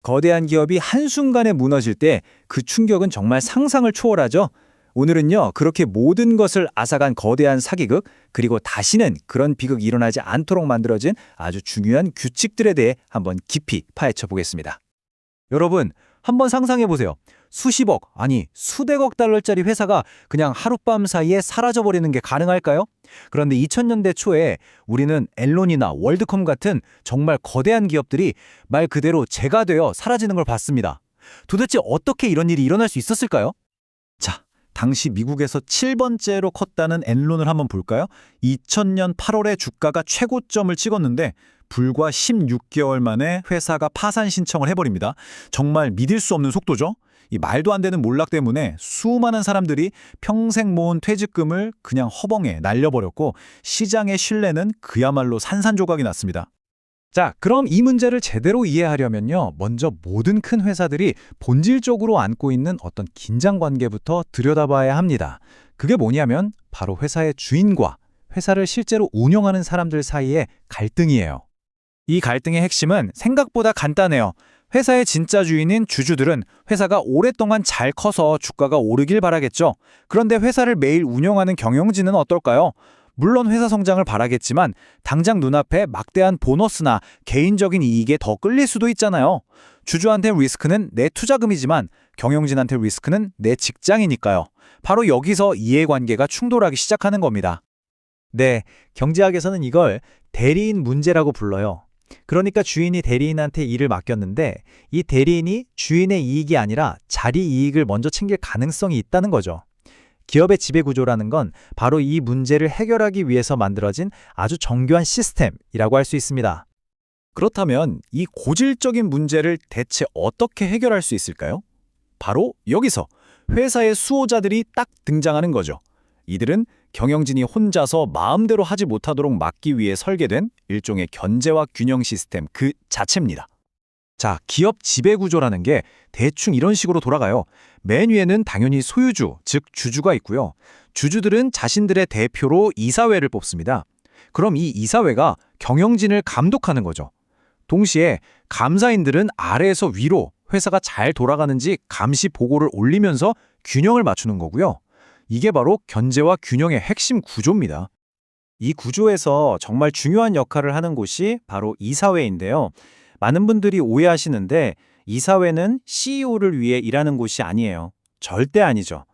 거대한 기업이 한순간에 무너질 때 그 충격은 정말 상상을 초월하죠. 오늘은요, 그렇게 모든 것을 앗아간 거대한 사기극, 그리고 다시는 그런 비극이 일어나지 않도록 만들어진 아주 중요한 규칙들에 대해 한번 깊이 파헤쳐 보겠습니다. 여러분, 한번 상상해 보세요. 수십억, 아니 수백억 달러짜리 회사가 그냥 하룻밤 사이에 사라져버리는 게 가능할까요? 그런데 2000년대 초에 우리는 앨론이나 월드컴 같은 정말 거대한 기업들이 말 그대로 재가 되어 사라지는 걸 봤습니다. 도대체 어떻게 이런 일이 일어날 수 있었을까요? 자, 당시 미국에서 7번째로 컸다는 앨론을 한번 볼까요? 2000년 8월에 주가가 최고점을 찍었는데 불과 16개월 만에 회사가 파산 신청을 해버립니다. 정말 믿을 수 없는 속도죠? 이 말도 안 되는 몰락 때문에 수많은 사람들이 평생 모은 퇴직금을 그냥 허벙에 날려버렸고 시장의 신뢰는 그야말로 산산조각이 났습니다. 자, 그럼 이 문제를 제대로 이해하려면요, 먼저 모든 큰 회사들이 본질적으로 안고 있는 어떤 긴장 관계부터 들여다봐야 합니다. 그게 뭐냐면 바로 회사의 주인과 회사를 실제로 운영하는 사람들 사이의 갈등이에요. 이 갈등의 핵심은 생각보다 간단해요. 회사의 진짜 주인인 주주들은 회사가 오랫동안 잘 커서 주가가 오르길 바라겠죠. 그런데 회사를 매일 운영하는 경영진은 어떨까요? 물론 회사 성장을 바라겠지만 당장 눈앞에 막대한 보너스나 개인적인 이익에 더 끌릴 수도 있잖아요. 주주한테 리스크는 내 투자금이지만 경영진한테 리스크는 내 직장이니까요. 바로 여기서 이해관계가 충돌하기 시작하는 겁니다. 네, 경제학에서는 이걸 대리인 문제라고 불러요. 그러니까 주인이 대리인한테 일을 맡겼는데 이 대리인이 주인의 이익이 아니라 자리 이익을 먼저 챙길 가능성이 있다는 거죠. 기업의 지배구조라는 건 바로 이 문제를 해결하기 위해서 만들어진 아주 정교한 시스템이라고 할 수 있습니다. 그렇다면 이 고질적인 문제를 대체 어떻게 해결할 수 있을까요? 바로 여기서 회사의 수호자들이 딱 등장하는 거죠. 이들은 경영진이 혼자서 마음대로 하지 못하도록 막기 위해 설계된 일종의 견제와 균형 시스템 그 자체입니다. 자, 기업 지배구조라는 게 대충 이런 식으로 돌아가요. 맨 위에는 당연히 소유주, 즉 주주가 있고요. 주주들은 자신들의 대표로 이사회를 뽑습니다. 그럼 이 이사회가 경영진을 감독하는 거죠. 동시에 감사인들은 아래에서 위로 회사가 잘 돌아가는지 감시 보고를 올리면서 균형을 맞추는 거고요. 이게 바로 견제와 균형의 핵심 구조입니다. 이 구조에서 정말 중요한 역할을 하는 곳이 바로 이사회인데요. 많은 분들이 오해하시는데 이사회는 CEO를 위해 일하는 곳이 아니에요. 절대 아니죠.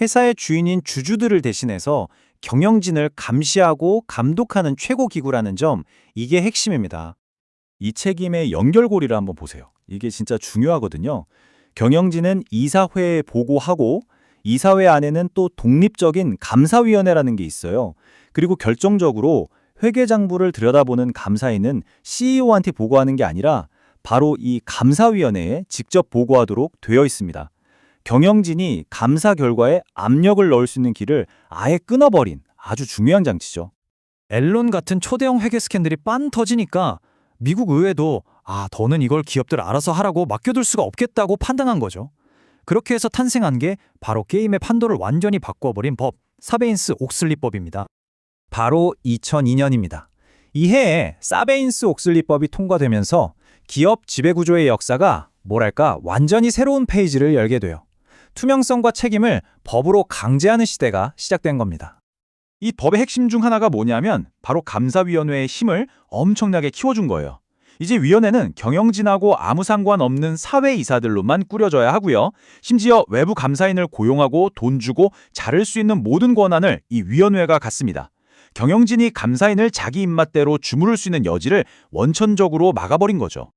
회사의 주인인 주주들을 대신해서 경영진을 감시하고 감독하는 최고 기구라는 점, 이게 핵심입니다. 이 책임의 연결고리를 한번 보세요. 이게 진짜 중요하거든요. 경영진은 이사회에 보고하고 이사회 안에는 또 독립적인 감사위원회라는 게 있어요. 그리고 결정적으로 회계장부를 들여다보는 감사인은 CEO한테 보고하는 게 아니라 바로 이 감사위원회에 직접 보고하도록 되어 있습니다. 경영진이 감사 결과에 압력을 넣을 수 있는 길을 아예 끊어버린 아주 중요한 장치죠. 앨런 같은 초대형 회계 스캔들이 빵 터지니까 미국 의회도 더는 이걸 기업들 알아서 하라고 맡겨둘 수가 없겠다고 판단한 거죠. 그렇게 해서 탄생한 게 바로 게임의 판도를 완전히 바꿔버린 법, 사베인스-옥슬리법입니다. 바로 2002년입니다. 이 해에 사베인스-옥슬리법이 통과되면서 기업 지배구조의 역사가 뭐랄까 완전히 새로운 페이지를 열게 돼요. 투명성과 책임을 법으로 강제하는 시대가 시작된 겁니다. 이 법의 핵심 중 하나가 뭐냐면 바로 감사위원회의 힘을 엄청나게 키워준 거예요. 이제 위원회는 경영진하고 아무 상관없는 사회이사들로만 꾸려져야 하고요. 심지어 외부 감사인을 고용하고 돈 주고 자를 수 있는 모든 권한을 이 위원회가 갖습니다. 경영진이 감사인을 자기 입맛대로 주무를 수 있는 여지를 원천적으로 막아버린 거죠.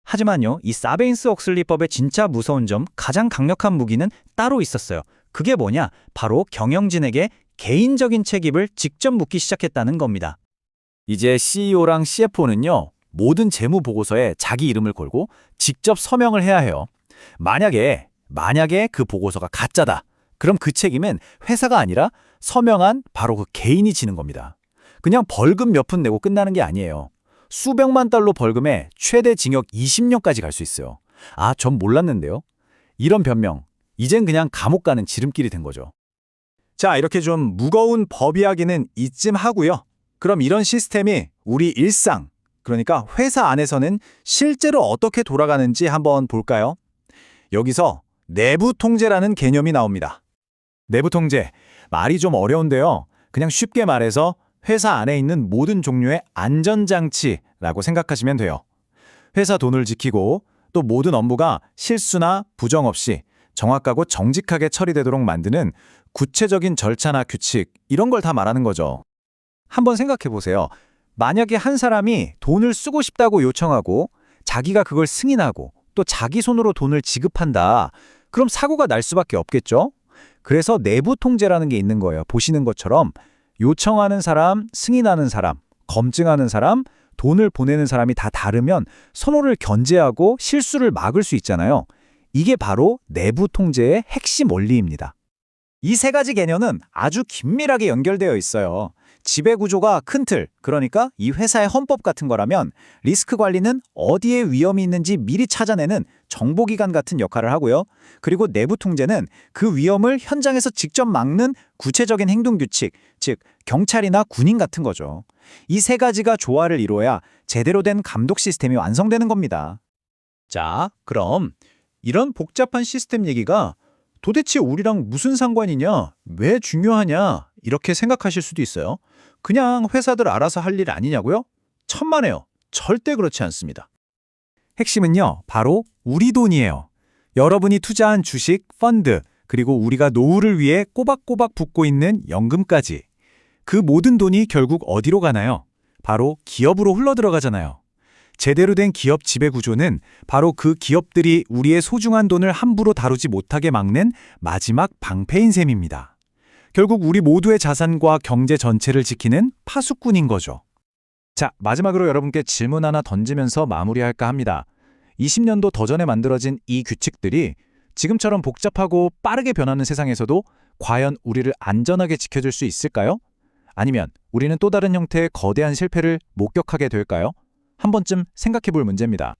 하지만요, 이 사베인스-옥슬리법의 진짜 무서운 점, 가장 강력한 무기는 따로 있었어요. 그게 뭐냐? 바로 경영진에게 개인적인 책임을 직접 묻기 시작했다는 겁니다. 이제 CEO랑 CFO는요, 모든 재무 보고서에 자기 이름을 걸고 직접 서명을 해야 해요. 만약에 그 보고서가 가짜다. 그럼 그 책임은 회사가 아니라 서명한 바로 그 개인이 지는 겁니다. 그냥 벌금 몇 푼 내고 끝나는 게 아니에요. 수백만 달러 벌금에 최대 징역 20년까지 갈 수 있어요. 전 몰랐는데요. 이런 변명, 이젠 그냥 감옥 가는 지름길이 된 거죠. 자, 이렇게 좀 무거운 법 이야기는 이쯤 하고요. 그럼 이런 시스템이 우리 일상, 그러니까 회사 안에서는 실제로 어떻게 돌아가는지 한번 볼까요? 여기서 내부 통제라는 개념이 나옵니다. 내부 통제, 말이 좀 어려운데요. 그냥 쉽게 말해서 회사 안에 있는 모든 종류의 안전장치라고 생각하시면 돼요. 회사 돈을 지키고 또 모든 업무가 실수나 부정 없이 정확하고 정직하게 처리되도록 만드는 구체적인 절차나 규칙, 이런 걸 다 말하는 거죠. 한번 생각해 보세요. 만약에 한 사람이 돈을 쓰고 싶다고 요청하고 자기가 그걸 승인하고 또 자기 손으로 돈을 지급한다. 그럼 사고가 날 수밖에 없겠죠? 그래서 내부 통제라는 게 있는 거예요. 보시는 것처럼 요청하는 사람, 승인하는 사람, 검증하는 사람, 돈을 보내는 사람이 다 다르면 선호를 견제하고 실수를 막을 수 있잖아요. 이게 바로 내부 통제의 핵심 원리입니다. 이 세 가지 개념은 아주 긴밀하게 연결되어 있어요. 지배구조가 큰 틀, 그러니까 이 회사의 헌법 같은 거라면 리스크 관리는 어디에 위험이 있는지 미리 찾아내는 정보기관 같은 역할을 하고요. 그리고 내부 통제는 그 위험을 현장에서 직접 막는 구체적인 행동규칙, 즉 경찰이나 군인 같은 거죠. 이 세 가지가 조화를 이루어야 제대로 된 감독 시스템이 완성되는 겁니다. 자, 그럼 이런 복잡한 시스템 얘기가 도대체 우리랑 무슨 상관이냐, 왜 중요하냐 이렇게 생각하실 수도 있어요. 그냥 회사들 알아서 할 일 아니냐고요? 천만에요. 절대 그렇지 않습니다. 핵심은요, 바로 우리 돈이에요. 여러분이 투자한 주식, 펀드, 그리고 우리가 노후를 위해 꼬박꼬박 붓고 있는 연금까지. 그 모든 돈이 결국 어디로 가나요? 바로 기업으로 흘러들어가잖아요. 제대로 된 기업 지배 구조는 바로 그 기업들이 우리의 소중한 돈을 함부로 다루지 못하게 막는 마지막 방패인 셈입니다. 결국 우리 모두의 자산과 경제 전체를 지키는 파수꾼인 거죠. 자, 마지막으로 여러분께 질문 하나 던지면서 마무리할까 합니다. 20년도 더 전에 만들어진 이 규칙들이 지금처럼 복잡하고 빠르게 변하는 세상에서도 과연 우리를 안전하게 지켜줄 수 있을까요? 아니면 우리는 또 다른 형태의 거대한 실패를 목격하게 될까요? 한 번쯤 생각해 볼 문제입니다.